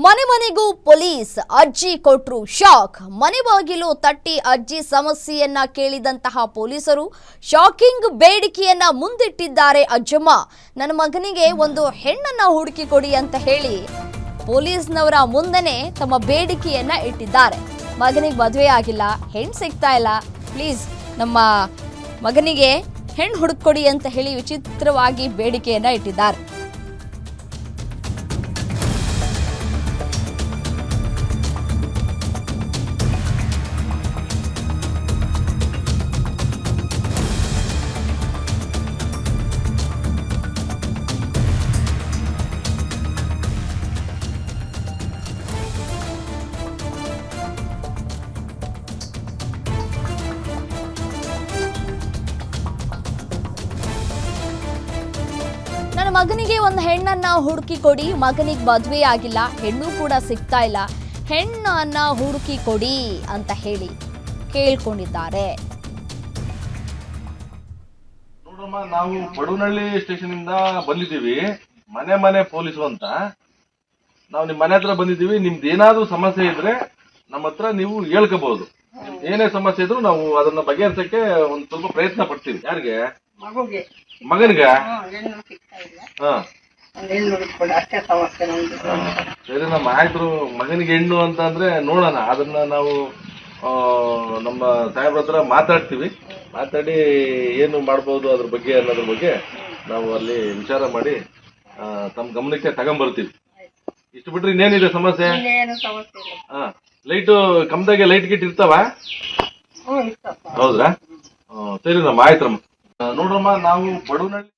ಮನೆ ಮನೆಗೂ ಪೊಲೀಸ್ ಅರ್ಜಿ ಕೊಟ್ರು ಶಾಕ್. ಮನೆ ಬಾಗಿಲು ತಟ್ಟಿ ಅರ್ಜಿ ಸಮಸ್ಯೆಯನ್ನ ಕೇಳಿದಂತಹ ಪೊಲೀಸರು ಶಾಕಿಂಗ್ ಬೇಡಿಕೆಯನ್ನ ಮುಂದಿಟ್ಟಿದ್ದಾರೆ. ಅಜ್ಜಮ್ಮ, ನನ್ನ ಮಗನಿಗೆ ಒಂದು ಹೆಣ್ಣನ್ನ ಹುಡುಕಿ ಕೊಡಿ ಅಂತ ಹೇಳಿ ಪೊಲೀಸ್ನವರ ಮುಂದೆನೆ ತಮ್ಮ ಬೇಡಿಕೆಯನ್ನ ಇಟ್ಟಿದ್ದಾರೆ. ಮಗನಿಗೆ ಮದುವೆ ಆಗಿಲ್ಲ, ಹೆಣ್ಣು ಸಿಗ್ತಾ ಇಲ್ಲ, ಪ್ಲೀಸ್ ನಮ್ಮ ಮಗನಿಗೆ ಹೆಣ್ಣು ಹುಡುಕೊಡಿ ಅಂತ ಹೇಳಿ ವಿಚಿತ್ರವಾಗಿ ಬೇಡಿಕೆಯನ್ನ ಇಟ್ಟಿದ್ದಾರೆ. ನನ್ನ ಮಗನಿಗೆ ಒಂದು ಹೆಣ್ಣನ್ನ ಹುಡುಕಿ ಕೊಡಿ, ಮಗನಿಗೆ ಮದುವೆ ಆಗಿಲ್ಲ, ಹೆಣ್ಣು ಕೂಡ ಸಿಗ್ತಾ ಇಲ್ಲ, ಹೆಣ್ಣನ್ನ ಹುಡುಕಿ ಕೊಡಿ ಅಂತ ಹೇಳಿ ಕೇಳ್ಕೊಂಡಿದ್ದಾರೆ. ನೋಡಮ್ಮ, ನಾವು ಬಡವನಹಳ್ಳಿ ಸ್ಟೇಷನ್ ಇಂದ ಬಂದಿದ್ದೀವಿ. ಮನೆ ಮನೆ ಪೊಲೀಸು ಅಂತ ನಾವು ನಿಮ್ಮ ಮನೆ ಹತ್ರ ಬಂದಿದ್ದೀವಿ. ನಿಮ್ದು ಏನಾದ್ರೂ ಸಮಸ್ಯೆ ಇದ್ರೆ ನಮ್ಮ ಹತ್ರ ನೀವು ಹೇಳ್ಕೋಬಹುದು. ಏನೇ ಸಮಸ್ಯೆ ಇದ್ರು ನಾವು ಅದನ್ನ ಬಗೆಹರಿಸಕ್ಕೆ ಒಂದ್ ಸ್ವಲ್ಪ ಪ್ರಯತ್ನ ಪಡ್ತೀವಿ. ಯಾರಿಗೆ? ಮಗನಿಗೆ? ಸರಿ, ನಮ್ಮ ಆಯ್ತು. ಮಗನಿಗೆ ಹೆಣ್ಣು ಅಂತ ಅಂದ್ರೆ ನೋಡೋಣ, ಅದನ್ನ ನಾವು ನಮ್ಮ ಸಾಹೇಬ್ರ ಹತ್ರ ಮಾತಾಡ್ತೀವಿ. ಮಾತಾಡಿ ಏನು ಮಾಡ್ಬೋದು ಅದ್ರ ಬಗ್ಗೆ ಅನ್ನೋದ್ರ ಬಗ್ಗೆ ನಾವು ಅಲ್ಲಿ ವಿಚಾರ ಮಾಡಿ ತಮ್ಮ ಗಮನಕ್ಕೆ ತಗೊಂಡ್ಬರ್ತೀವಿ. ಇಷ್ಟು ಬಿಟ್ರೆ ಇನ್ನೇನಿದೆ ಸಮಸ್ಯೆ? ಲೈಟು ಕಮ್ದಾಗೆ ಲೈಟ್ ಗಿಟ್ ಇರ್ತಾವ? ಹೌದ್ರಾ? ಸರಿ ನಮ್ಮ ಆಯ್ತಮ್ಮ. ನೋಡ್ರಮ್ಮ, ನಾವು ಬಡವನಹಳ್ಳಿ